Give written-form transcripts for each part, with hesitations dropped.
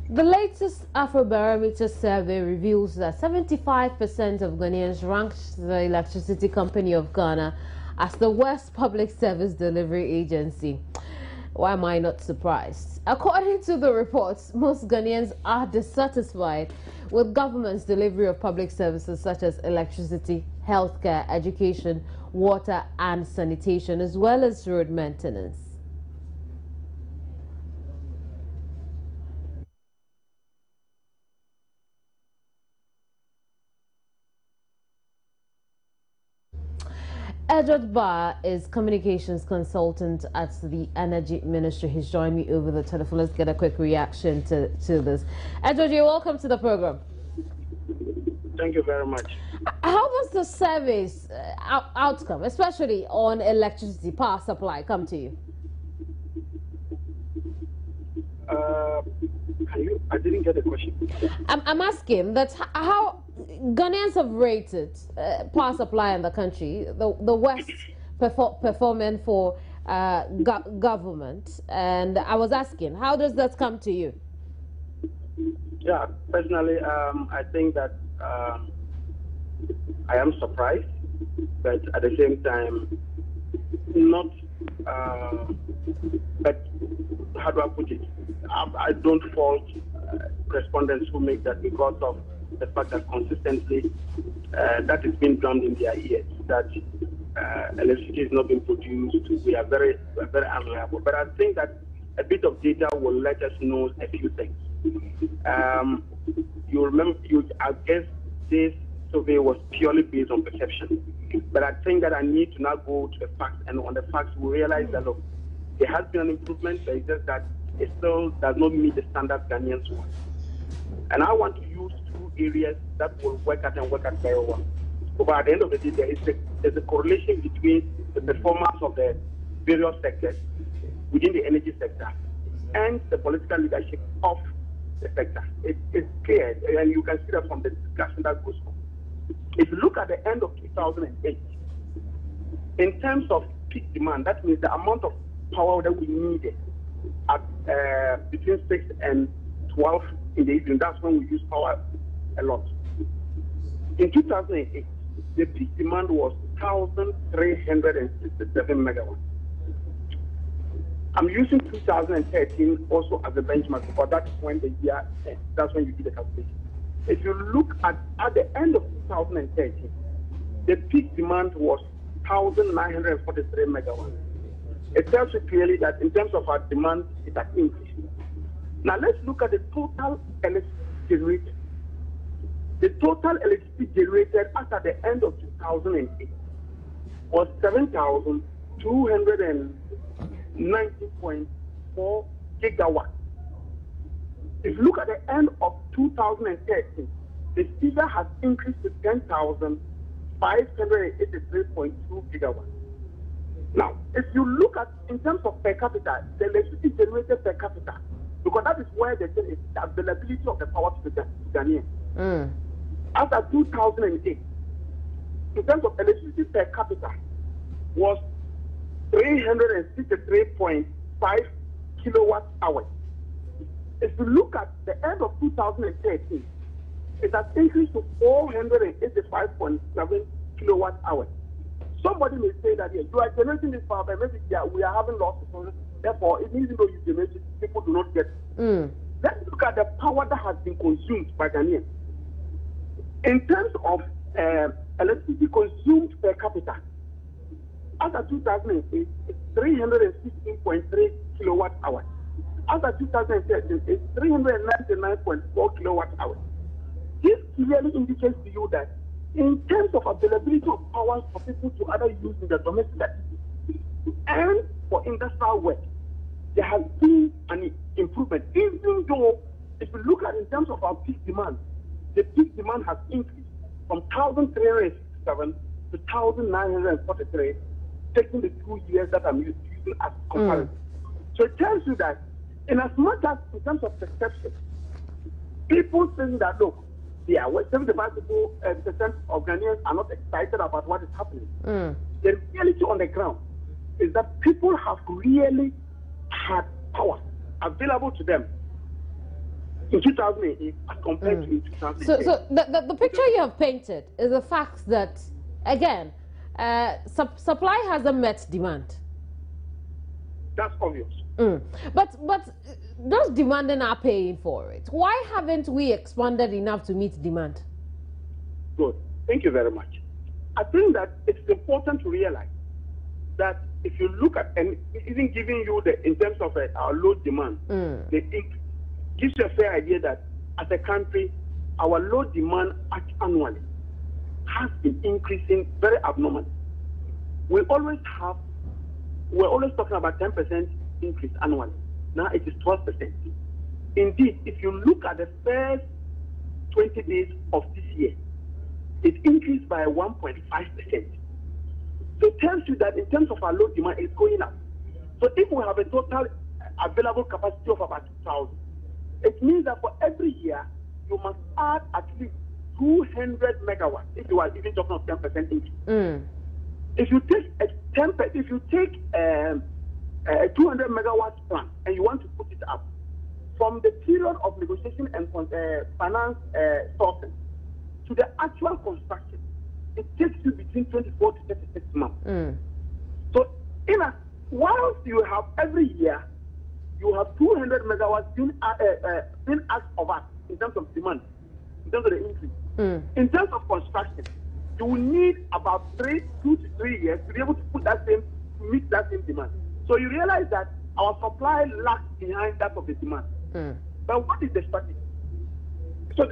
The latest Afrobarometer survey reveals that 75% of Ghanaians ranked the Electricity Company of Ghana as the worst public service delivery agency. Why am I not surprised? According to the reports, most Ghanaians are dissatisfied with government's delivery of public services such as electricity, healthcare, education, water and sanitation, as well as road maintenance. Edward Barr is communications consultant at the Energy Ministry. He's joined me over the telephone. Let's get a quick reaction to this. Edward, you're welcome to the program. Thank you very much. How does the survey's outcome, especially on electricity power supply, come to you? I didn't get the question. I'm asking that how Ghanaians have rated power supply in the country, the worst performing for government, and I was asking, how does that come to you? Yeah, personally, I think that I am surprised, but at the same time, not. But how do I put it? I don't fault respondents who make that because of the fact that consistently that is being drummed in their ears, that electricity is not being produced. We are very unreliable. But I think that a bit of data will let us know a few things. You remember, I guess this survey was purely based on perception. But I think that I need to now go to the facts, and on the facts we realize that, look, there has been an improvement, but it's just that it still does not meet the standard Ghanaians want. And I want to use two areas that will work out and work out very well. But at the end of the day, there's a correlation between the performance of the various sectors within the energy sector and the political leadership of the sector. It's clear, and you can see that from the discussion that goes on. If you look at the end of 2008, in terms of peak demand, that means the amount of power that we needed at between 6 and 12 in the evening, that's when we use power a lot. In 2008, the peak demand was 1,367 megawatts. I'm using 2013 also as a benchmark because that's when the year ends. That's when you do the calculation. If you look at the end of 2013, the peak demand was 1,943 megawatts. It tells you clearly that in terms of our demand, it has increased. Now let's look at the total electricity generated. The total electricity generated after the end of 2008 was 7,290.4 gigawatts. If you look at the end of 2013, the figure has increased to 10,583.2 gigawatts. Now, if you look at in terms of per capita, the electricity generated per capita, because that is where the availability of the power to the Ghanaians. After 2008, in terms of electricity per capita, was 363.5 kilowatt hours. If you look at the end of 2013, it has increased to 485.7 kilowatt hours. Somebody may say that you are generating this power, but maybe we are having losses. Therefore, even though you generate it, people do not get it. Let's look at the power that has been consumed by Ghanaians. In terms of electricity consumed per capita, after 2008, it's 316.3 kilowatt hours. After 2013, it's 399.4 kilowatt hours. This clearly indicates to you that in terms of availability of power for people to either use in the domestic activity and for industrial work, there has been an improvement. Even though, if you look at in terms of our peak demand, the peak demand has increased from 1,367 to 1,943, taking the 2 years that I'm using as comparison. So it tells you that in as much as in terms of perception, people think that, look, 75% of Ghanaians are not excited about what is happening. The reality on the ground is that people have really had power available to them. in 2008 as compared to in 2010. So the picture you have painted is the fact that, again, supply hasn't met demand. That's obvious. But those demanding are paying for it. Why haven't we expanded enough to meet demand? Good. Thank you very much. I think that it's important to realize that if you look at, and even giving you in terms of our load demand, it gives you a fair idea that as a country, our load demand annually has been increasing very abnormally. We're always talking about 10% increase annually. Now it is 12%. Indeed, if you look at the first 20 days of this year, it increased by 1.5%. So it tells you that in terms of our load demand, it's going up. So if we have a total available capacity of about 2,000, it means that for every year, you must add at least 200 megawatts if you are even talking of 10% increase. If you take a 200 megawatts plant and you want to put it up, from the period of negotiation and finance sourcing to the actual construction, it takes you between 24 to 36 months. So, whilst you have every year, you have 200 megawatts being asked of us in terms of demand, in terms of the increase. In terms of construction, you will need about 2 to 3 years to be able to meet that same demand. So you realize that our supply lags behind that of the demand. But what is the strategy? So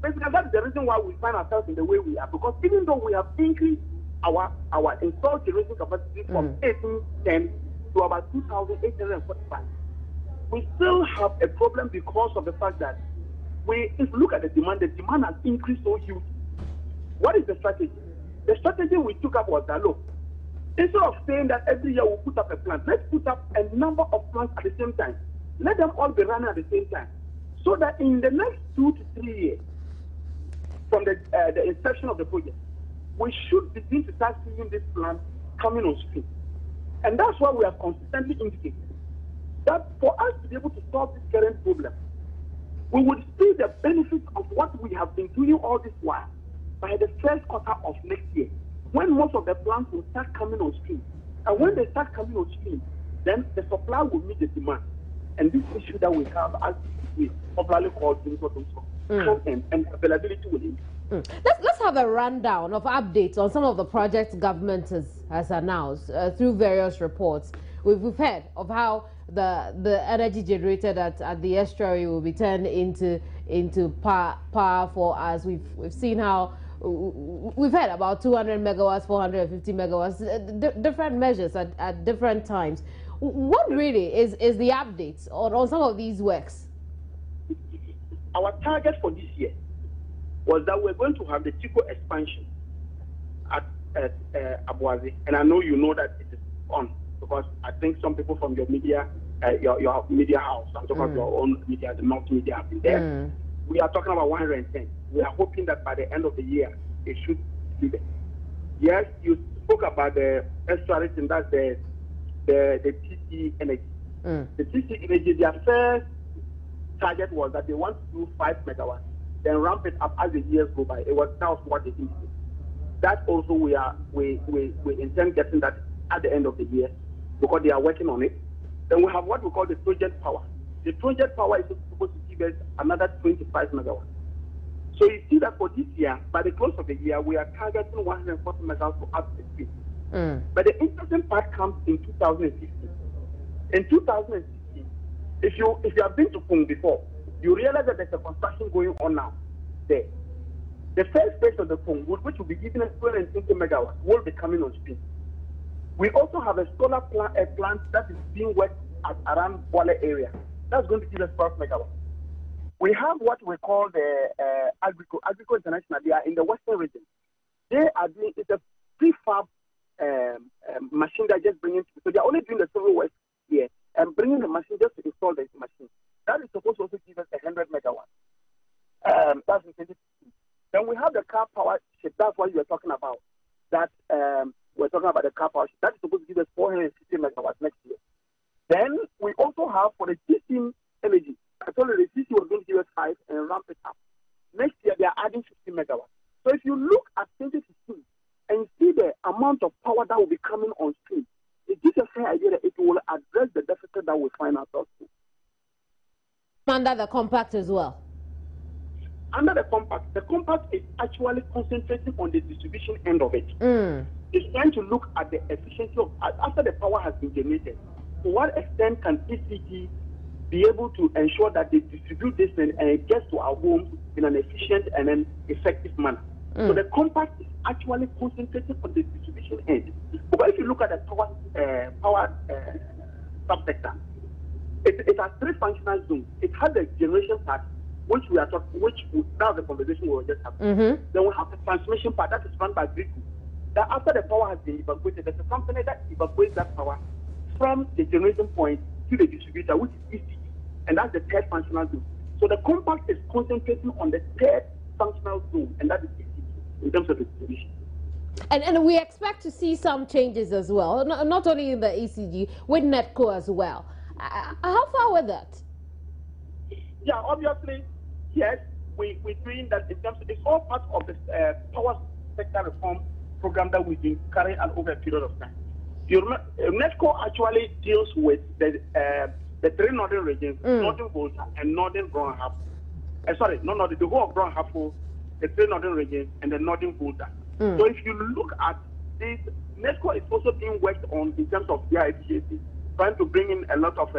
basically, that's the reason why we find ourselves in the way we are. Because even though we have increased our installed generation capacity from 1810 to about 2,845, we still have a problem because of the fact that if you look at the demand has increased so huge. What is the strategy? The strategy we took up was that, look, instead of saying that every year we'll put up a plant, let's put up a number of plants at the same time. Let them all be running at the same time. So that in the next 2 to 3 years, from the inception of the project, we should begin to start seeing this plant coming on stream. And that's why we have consistently indicated that for us to be able to solve this current problem, we would see the benefits of what we have been doing all this while by the first quarter of next year, when most of the plants will start coming on stream. And when they start coming on stream, then the supply will meet the demand. And this issue that we have, as we popularly call and availability will increase. Let's have a rundown of updates on some of the projects government has announced through various reports. We've heard of how the energy generated at the estuary will be turned into power for us. We've seen how we've heard about 200 megawatts, 450 megawatts, different measures at different times. What really is the updates on some of these works? Our target for this year was that we're going to have the Chico expansion at Abuazi, and I know you know that it is on, because I think some people from your media, your media house, I'm talking about your own media, the multimedia, have been there. We are talking about 110. We are hoping that by the end of the year, it should be there. Yes, you spoke about the estuary, and that's the TC Energy. The TC Energy, their first target was that they want to do 5 megawatts, then ramp it up as the years go by. That was what they indicated. That also we intend getting that at the end of the year, because they are working on it. Then we have what we call the project power. The project power is supposed to give us another 25 megawatts. So you see that for this year, by the close of the year, we are targeting 140 megawatts to up the speed. But the interesting part comes in 2016. In 2016, if you have been to Pung before, you realize that there's a construction going on now there. The first phase of the Pung, which will be giving us 220 megawatts, will be coming on stream. We also have a solar plant that is being worked around Wale area. That's going to give us 12 megawatts. We have what we call the Agrico International. They are in the western region. They are doing, it's a prefab machine that just bringing, so they're only doing the civil work here and bringing the machine just to install the machine. That is supposed to also give us 100 megawatts. That's in 2016. Then we have the car power ship. That's what you are talking about. That we're talking about the car power ship. That is supposed to give us 460 megawatts next year. Then we also have for the TC Energy. I told you the TC was going bring US5 and ramp it up. Next year, they are adding 50 megawatts. So if you look at 2016 and see the amount of power that will be coming on stream, it gives a fair idea that it will address the deficit that we find ourselves in. Under the compact as well? Under the compact is actually concentrating on the distribution end of it. It's trying to look at the efficiency of, after the power has been generated, to what extent can ECG be able to ensure that they distribute this and it gets to our homes in an efficient and an effective manner. So the compact is actually concentrating on the distribution end. But if you look at the power subsector, it has three functional zones. It has the generation part, which we are talking, that's the conversation we were just having. Then we have the transmission part that is run by grid. That after the power has been evacuated, there's a company that evacuates that power from the generation point to the distributor, which is ECG, and that's the third functional zone. So the compact is concentrating on the third functional zone, and that is ECG in terms of distribution. And we expect to see some changes as well, not only in the ECG, with NETCO as well. How far with that? Yeah, obviously, yes, we're doing that in terms of, it's all part of the power sector reform program that we've been carrying out over a period of time. You remember, NETCO actually deals with the three northern regions, Northern Volta and Northern Brown Hafo. The whole of Brown Hafo, the three northern regions, and the Northern Volta. So if you look at this, NETCO is also being worked on in terms of their efficiency, trying to bring in a lot of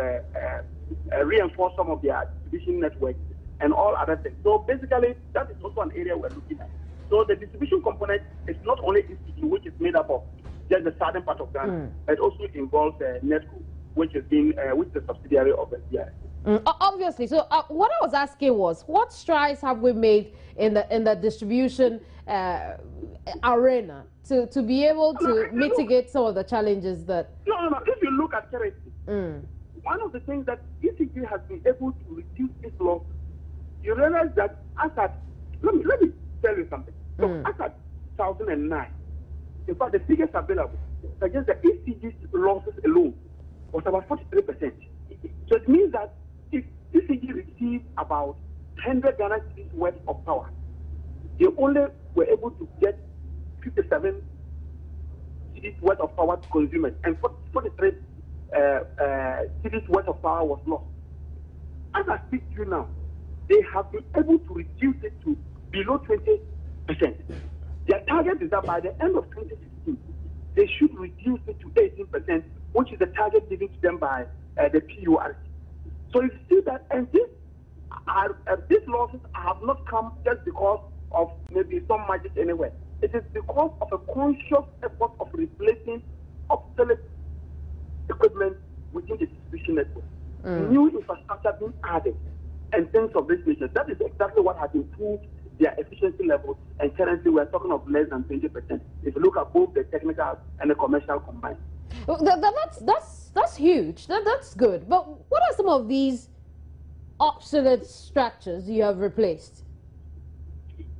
reinforce some of their distribution networks and all other things. So basically, that is also an area we're looking at. So the distribution component is not only ECG, which is made up of just the southern part of Ghana, it also involves NETCO, which is a subsidiary of the DIS. Obviously. So what I was asking was, what strides have we made in the distribution arena to be able to mitigate some of the challenges that... No. If you look at currency, one of the things that ECG has been able to reduce its loss, you realize that let me tell you something. So as at 2009, in fact, the figures available suggest that ECG's losses alone was about 43%. So it means that if ECG received about 100 Ghana cedis worth of power, they only were able to get 57 cedis worth of power to consumers, and 43 cedis worth of power was lost. As I speak to you now, they have been able to reduce it to below 20%. Their target is that by the end of 2016, they should reduce it to 18%, which is the target given to them by the PURC. So you see that, and these losses have not come just because of maybe some magic anywhere. It is because of a conscious effort of replacing obsolete equipment within the distribution network. New infrastructure being added and things of this nature. That is exactly what has improved their efficiency levels, and currently we are talking of less than 20%. If you look at both the technical and the commercial combined. That's huge. That's good. But what are some of these obsolete structures you have replaced?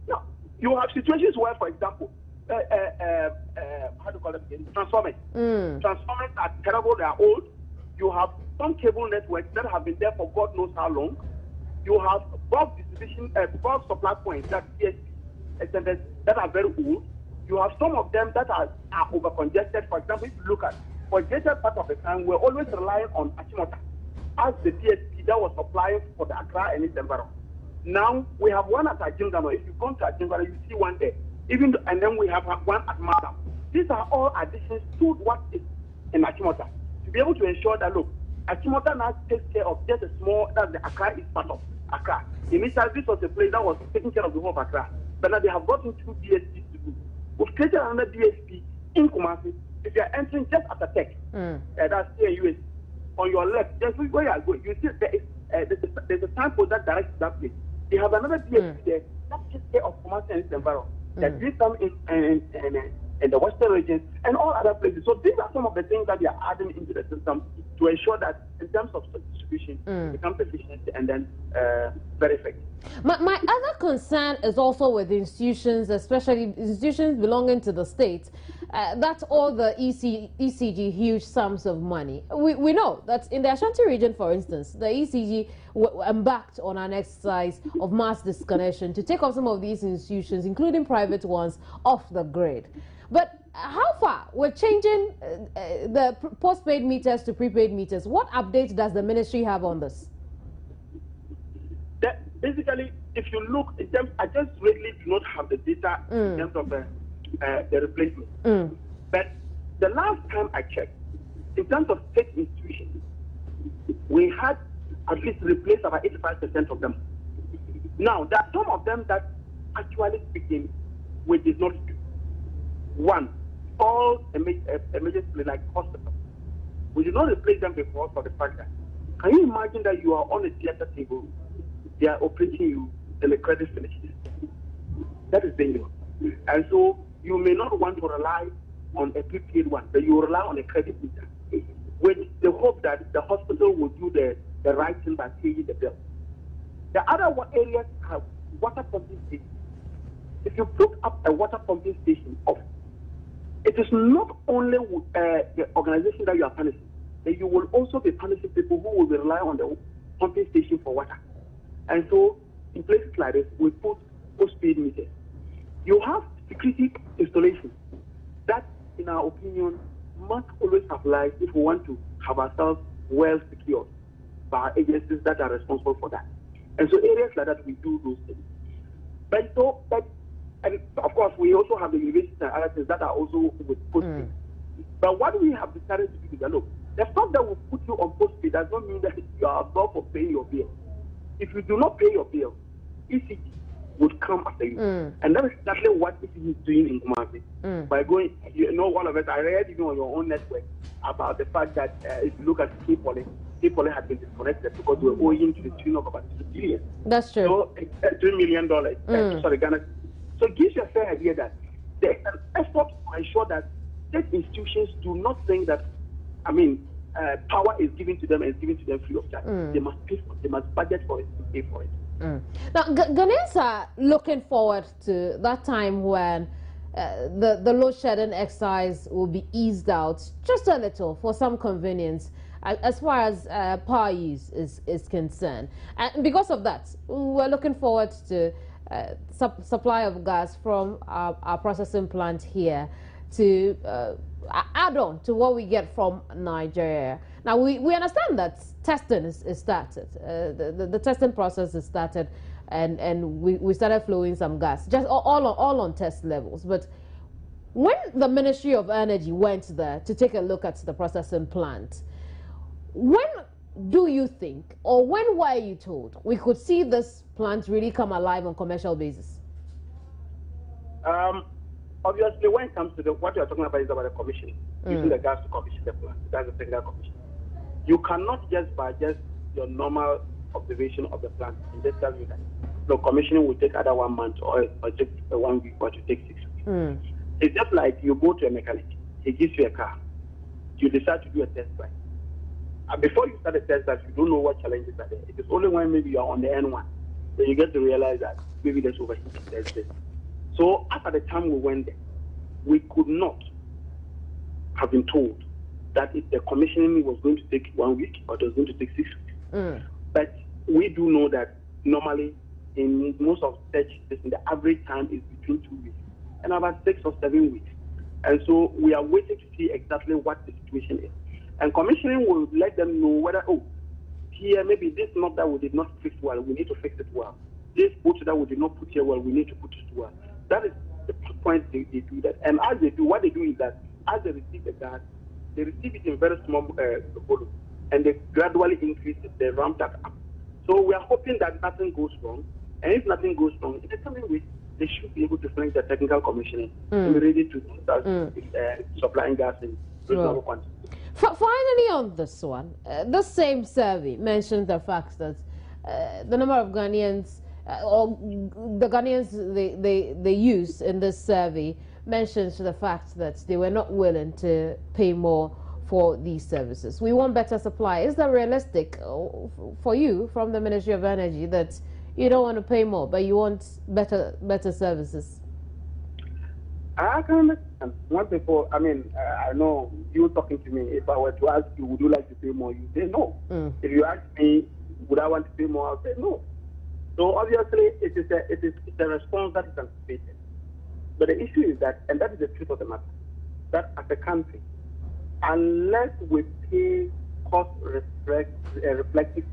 Yeah, you have situations where, for example, how do you call it again? Transformers. Transformers are terrible. They are old. You have some cable networks that have been there for God knows how long. You have bulk distribution, bulk supply points that CSP that are very old. You have some of them that are over congested. For example, if you look at, for a greater part of the time, we're always relying on Achimota as the DSP that was supplying for the Accra and its environment. Now we have one at Ajingano. If you come to Ajingano, you see one there. And then we have one at Madam. These are all additions to what is in Achimota, to be able to ensure that, look, Achimota now takes care of just a small, that's the Accra is part of Accra. Initially, this was a place that was taking care of the whole of Accra. But now they have brought in two DSPs to do. We've created another DSP in Kumasi. If you are entering just after Tech, that's here in US, on your left, just where you are going, you see there's a signpost that directs to that place. You have another DSP there that takes care of Kumasi and its environment. That do some in the western region and all other places. So these are some of the things that they are adding into the system to ensure that in terms of distribution, institution becomes efficient and then very effective. My other concern is also with institutions, especially institutions belonging to the state. That's all the ECG huge sums of money. We know that in the Ashanti region, for instance, the ECG embarked on an exercise of mass disconnection to take off some of these institutions, including private ones, off the grid. But how far we're changing the postpaid meters to prepaid meters? What update does the ministry have on this? Basically, if you look in terms, I just really do not have the data in terms of the replacement. But the last time I checked, in terms of state institutions, we had at least replaced about 85% of them. Now, there are some of them that actually speaking, we did not do. One, all emergency like hospitals. We did not replace them before for the fact that, can you imagine that you are on a theater table, they are operating you, and the credit finishes? That is dangerous. And so you may not want to rely on a prepaid one, but you rely on a credit meter with the hope that the hospital will do the right thing by paying the bill. The other areas have water pumping stations. If you put up a water pumping station off, it is not only the organization that you are punishing, but you will also be punishing people who will rely on the pumping station for water. And so, in places like this, we put postpaid meters. You have security installations that, in our opinion, must always have life if we want to have ourselves well secured by agencies that are responsible for that. And so, areas like that, we do those things. And of course, we also have the universities and other things that are also with postpaid. But what we have decided to do is that, look, the stuff that will put you on postpaid does not mean that you are absolved for paying your bill. If you do not pay your bill, ECG would come after you. And that is exactly what ECG is doing in Kumasi. By going, one of us, I read even on your own network about the fact that if you look at K-Poly had been disconnected because we were owing to the tune of about 2 billion. That's true. So, $3 million. Sorry, Ghana. So it gives you a fair idea that there is an effort to ensure that state institutions do not think that, power is given to them and is given to them free of charge. They must pay for it. They must budget for it and pay for it. Now, Ghanaians are looking forward to that time when the load shedding exercise will be eased out just a little for some convenience as far as power use is concerned. And because of that, we're looking forward to supply of gas from our processing plant here to add on to what we get from Nigeria. Now, we understand that testing is started. The testing process is started, and we started flowing some gas, just all on test levels. But when the Ministry of Energy went there to take a look at the processing plant, when do you think, or when were you told we could see this plant really come alive on commercial basis? Obviously, when it comes to what you're talking about is about the commissioning, using the gas to commission the plant. That's the technical commission. You cannot just by just your normal observation of the plant and just tell you that the commissioning will take either 1 month or just 1 week or to take 6 weeks. It's just like you go to a mechanic, he gives you a car, you decide to do a test drive. And before you start a test drive, you don't know what challenges are there. It is only when maybe you are on the N1 that you get to realize that maybe there's overheating, there's this. So after the time we went there, we could not have been told that if the commissioning was going to take 1 week or it was going to take 6 weeks. But we do know that normally in most of such cases, the average time is between 2 weeks and about 6 or 7 weeks. And so we are waiting to see exactly what the situation is. And commissioning will let them know whether, here maybe this knob that we did not fix well, we need to fix it well. This boot that we did not put here well, we need to put it well. That is the point they do that. And as they do, what they do is that as they receive the gas, they receive it in very small volume, and they gradually increase it, they ramp that up. So we are hoping that nothing goes wrong. And if nothing goes wrong, in the coming weeks, they should be able to finish the technical commissioning and be ready to start supplying gas in reasonable quantity. Finally, on this one, the same survey mentioned the fact that the number of Ghanaians, or the Ghanaians they use in this survey, mentions the fact that they were not willing to pay more for these services. We want better supply. Is that realistic for you from the Ministry of Energy that you don't want to pay more, but you want better services? I can understand. Once before, I mean, I know you talking to me. If I were to ask you, would you like to pay more? You say no. If you ask me, would I want to pay more? I'll say no. So obviously, it is a response that is anticipated. But the issue is that, and that is the truth of the matter, that as a country, unless we pay cost-reflective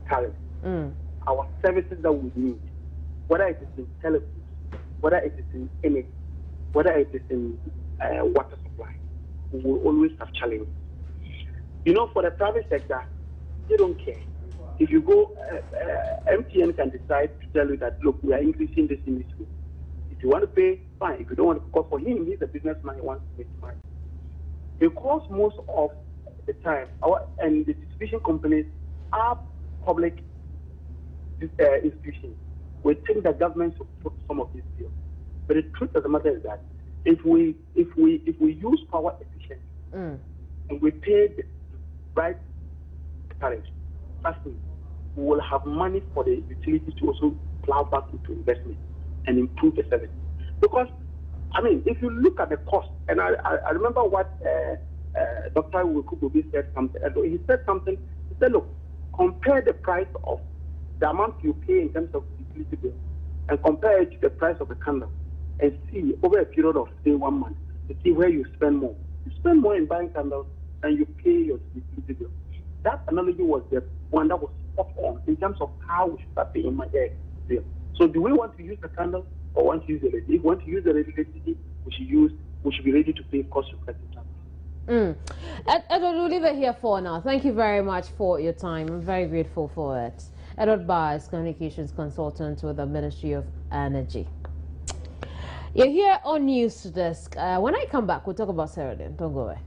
tariffs, our services that we need, whether it is in television, whether it is in energy, whether it is in water supply, we will always have challenges. You know, for the private sector, they don't care. If you go, MTN can decide to tell you that, look, we are increasing this in this way. If you want to pay, fine. If you don't want to, because for him, he's a businessman, he wants to make money. Because most of the time, and the distribution companies are public institutions, we think that government should put some of these bills. But the truth of the matter is that if we use power efficiently and we pay the right tariffs, trust me, we will have money for the utilities to also plow back into investment and improve the service. Because, I mean, if you look at the cost, and I remember what Dr. Wukubobi said something. He said something. He said, look, compare the price of the amount you pay in terms of utility bill and compare it to the price of a candle and see over a period of, say, 1 month to see where you spend more. You spend more in buying candles than you pay your utility bill. That analogy was the one that was spot on in terms of how we should start paying my bill. So do we want to use the candle or want to use the electricity? If we want to use the electricity, we should be ready to pay cost-effective charges. Edward, we'll leave it here for now. Thank you very much for your time. I'm very grateful for it. Edward Barr is communications consultant with the Ministry of Energy. You're here on News Desk. When I come back, we'll talk about Sierra Leone. Don't go away.